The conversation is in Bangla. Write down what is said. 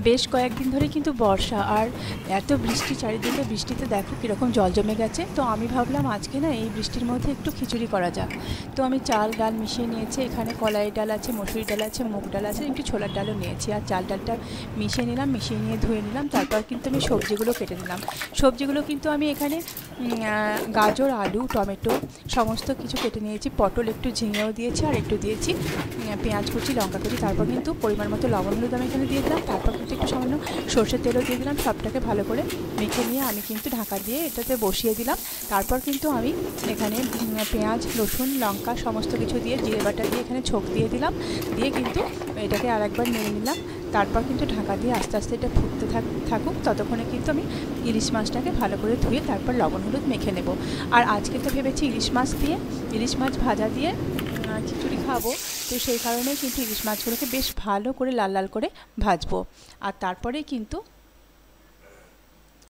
বেশ কয়েকদিন ধরে কিন্তু বর্ষা আর এত বৃষ্টি, চারিদিকে বৃষ্টিতে দেখো কীরকম জল জমে গেছে। তো আমি ভাবলাম আজকে না এই বৃষ্টির মধ্যে একটু খিচুড়ি করা যাক। তো আমি চাল ডাল মিশিয়ে নিয়েছি, এখানে কলাই ডাল আছে, মসুরি ডাল আছে, মুগ ডাল আছে, একটু ছোলার ডালও নিয়েছি। আর চাল ডালটা মিশিয়ে নিলাম, মিশিয়ে নিয়ে ধুয়ে নিলাম। তারপর কিন্তু আমি সবজিগুলো কেটে নিলাম। সবজিগুলো কিন্তু আমি এখানে গাজর, আলু, টমেটো সমস্ত কিছু কেটে নিয়েছি। পটল একটু ঝিঙেও দিয়েছি, আর একটু দিয়েছি পেঁয়াজ কুচি, লঙ্কা কুচি। তারপর কিন্তু পরিমাণ মতো লবণ হলুদ আমি এখানে দিয়ে দিলাম। তারপর কিন্তু একটু সামান্য সর্ষের তেলও দিয়ে দিলাম। সবটাকে ভালো করে মেখে নিয়ে আমি কিন্তু ঢাকা দিয়ে এটাতে বসিয়ে দিলাম। তারপর কিন্তু আমি এখানে পেঁয়াজ, রসুন, লঙ্কা সমস্ত কিছু দিয়ে জিরে বাটা দিয়ে এখানে ছোক দিয়ে দিলাম। দিয়ে কিন্তু এটাকে আর একবার নেড়ে নিলাম। তারপর কিন্তু ঢাকা দিয়ে আস্তে আস্তে এটা ফুটতে থাকুক। ততক্ষণে কিন্তু আমি ইলিশ মাছটাকে ভালো করে ধুয়ে তারপর লবণ হলুদ মেখে নেব। আর আজকে তো ভেবেছি ইলিশ মাছ ভাজা দিয়ে খিচুড়ি খাবো। তো সেই কারণে কিন্তু ইলিশ মাছগুলোকে বেশ ভালো করে লাল লাল করে ভাজবো। আর তারপরেই কিন্তু